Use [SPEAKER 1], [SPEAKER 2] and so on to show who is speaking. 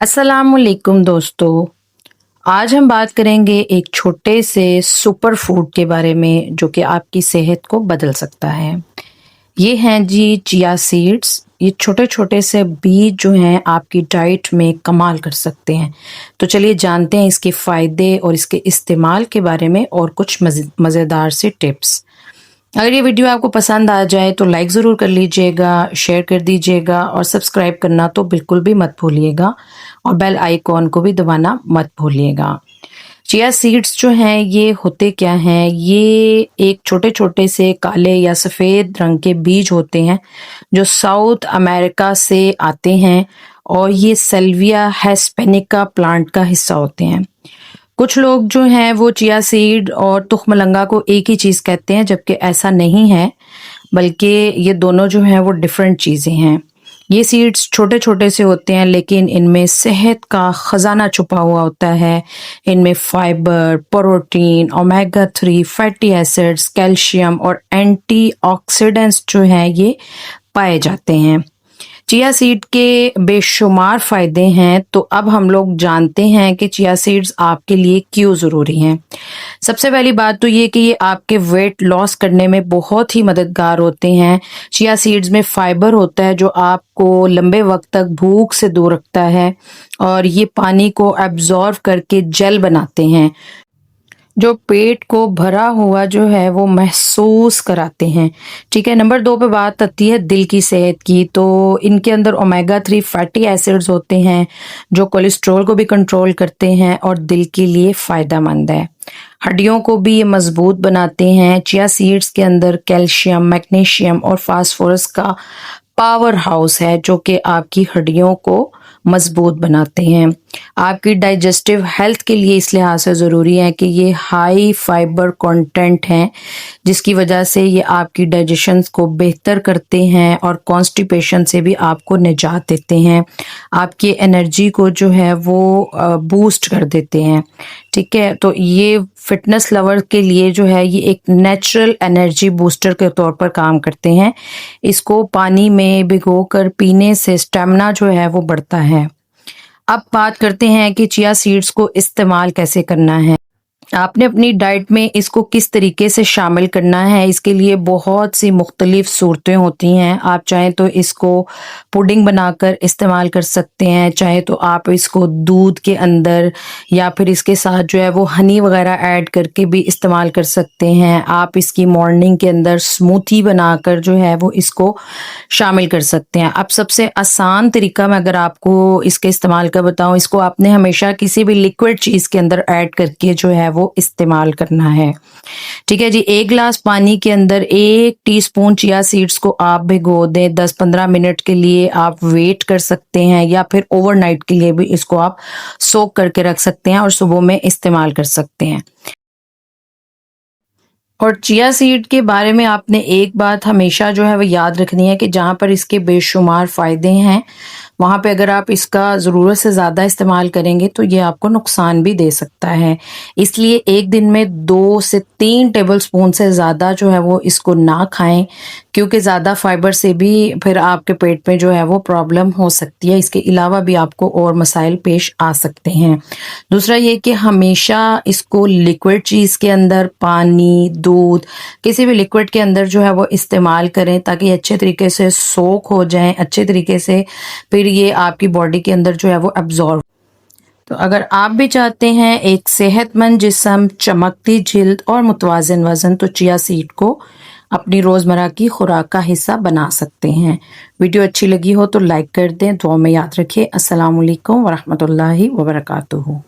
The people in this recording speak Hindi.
[SPEAKER 1] अस्सलामुअलैकुम दोस्तों। आज हम बात करेंगे एक छोटे से सुपर फूड के बारे में जो कि आपकी सेहत को बदल सकता है। ये हैं जी चिया सीड्स। ये छोटे छोटे से बीज जो हैं आपकी डाइट में कमाल कर सकते हैं। तो चलिए जानते हैं इसके फ़ायदे और इसके इस्तेमाल के बारे में और कुछ मज़ेदार से टिप्स। अगर ये वीडियो आपको पसंद आ जाए तो लाइक ज़रूर कर लीजिएगा, शेयर कर दीजिएगा और सब्सक्राइब करना तो बिल्कुल भी मत भूलिएगा और बेल आइकॉन को भी दबाना मत भूलिएगा। चिया सीड्स जो हैं ये होते क्या हैं? ये एक छोटे-छोटे से काले या सफ़ेद रंग के बीज होते हैं जो साउथ अमेरिका से आते हैं और ये सल्विया हिस्पैनिका प्लांट का हिस्सा होते हैं। कुछ लोग जो हैं वो चिया सीड और तुखमलंगा को एक ही चीज़ कहते हैं, जबकि ऐसा नहीं है, बल्कि ये दोनों जो हैं वो डिफरेंट चीज़ें हैं। ये सीड्स छोटे-छोटे से होते हैं लेकिन इनमें सेहत का खजाना छुपा हुआ होता है। इनमें fibre, protein, omega 3 fatty acids, calcium और एंटीऑक्सीडेंट्स जो हैं ये पाए जाते हैं। चिया सीड के बेशुमार फ़ायदे हैं, तो अब हम लोग जानते हैं कि चिया सीड्स आपके लिए क्यों ज़रूरी हैं। सबसे पहली बात तो ये कि ये आपके वेट लॉस करने में बहुत ही मददगार होते हैं। चिया सीड्स में फाइबर होता है जो आपको लंबे वक्त तक भूख से दूर रखता है और ये पानी को एब्ज़ॉर्ब करके जेल बनाते हैं, जो पेट को भरा हुआ जो है वो महसूस कराते हैं। ठीक है, नंबर 2 पे बात आती है दिल की सेहत की। तो इनके अंदर ओमेगा 3 फैटी एसिड्स होते हैं जो कोलेस्ट्रॉल को भी कंट्रोल करते हैं और दिल के लिए फ़ायदेमंद है। हड्डियों को भी ये मजबूत बनाते हैं। चिया सीड्स के अंदर कैल्शियम, मैग्नीशियम और फास्फोरस का पावर हाउस है जो कि आपकी हड्डियों को मजबूत बनाते हैं। आपकी डाइजेस्टिव हेल्थ के लिए इस लिहाज से ज़रूरी है कि ये हाई फाइबर कंटेंट हैं, जिसकी वजह से ये आपकी डाइजेशन को बेहतर करते हैं और कॉन्स्टिपेशन से भी आपको निजात देते हैं। आपकी एनर्जी को जो है वो बूस्ट कर देते हैं। ठीक है, तो ये फिटनेस लवर के लिए जो है ये एक नेचुरल एनर्जी बूस्टर के तौर पर काम करते हैं। इसको पानी में भिगोकर पीने से स्टेमिना जो है वो बढ़ता है। अब बात करते हैं कि चिया सीड्स को इस्तेमाल कैसे करना है। आपने अपनी डाइट में इसको किस तरीके से शामिल करना है, इसके लिए बहुत सी मुख्तलिफ सूरतें होती हैं। आप चाहें तो इसको पुडिंग बनाकर इस्तेमाल कर सकते हैं, चाहे तो आप इसको दूध के अंदर या फिर इसके साथ जो है वो हनी वगैरह ऐड करके भी इस्तेमाल कर सकते हैं। आप इसकी मॉर्निंग के अंदर स्मूथी बनाकर जो है वो इसको शामिल कर सकते हैं। अब सबसे आसान तरीका मैं अगर आपको इसके इस्तेमाल का बताऊँ, इसको आपने हमेशा किसी भी लिक्विड चीज़ के अंदर ऐड करके जो है वो इस्तेमाल करना है। ठीक है जी, 1 गिलास पानी के अंदर 1 टीस्पून चिया सीड्स को आप भिगो दें। 10-15 मिनट के लिए आप वेट कर सकते हैं या फिर ओवरनाइट के लिए भी इसको आप सोक करके रख सकते हैं और सुबह में इस्तेमाल कर सकते हैं। और चिया सीड के बारे में आपने एक बात हमेशा जो है वो याद रखनी है कि जहाँ पर इसके बेशुमार फ़ायदे हैं, वहाँ पे अगर आप इसका ज़रूरत से ज़्यादा इस्तेमाल करेंगे तो ये आपको नुकसान भी दे सकता है। इसलिए एक दिन में 2 से 3 टेबलस्पून से ज़्यादा जो है वो इसको ना खाएँ, क्योंकि ज़्यादा फाइबर से भी फिर आपके पेट में जो है वो प्रॉब्लम हो सकती है। इसके अलावा भी आपको और मसाइल पेश आ सकते हैं। दूसरा ये कि हमेशा इसको लिक्विड चीज़ के अंदर, पानी, दूध, किसी भी लिक्विड के अंदर जो है वो इस्तेमाल करें ताकि अच्छे तरीके से सोक हो जाएँ, अच्छे तरीके से फिर ये आपकी बॉडी के अंदर जो है वो एब्ज़ॉर्ब। तो अगर आप भी चाहते हैं एक सेहतमंद जिस्म, चमकती जिल्द और मुतवाज़िन वज़न, तो चिया सीड को अपनी रोज़मर्रा की खुराक का हिस्सा बना सकते हैं। वीडियो अच्छी लगी हो तो लाइक कर दें। दुआ में याद रखिए। अस्सलामु अलैकुम व रहमतुल्लाहि व बरकातुहू।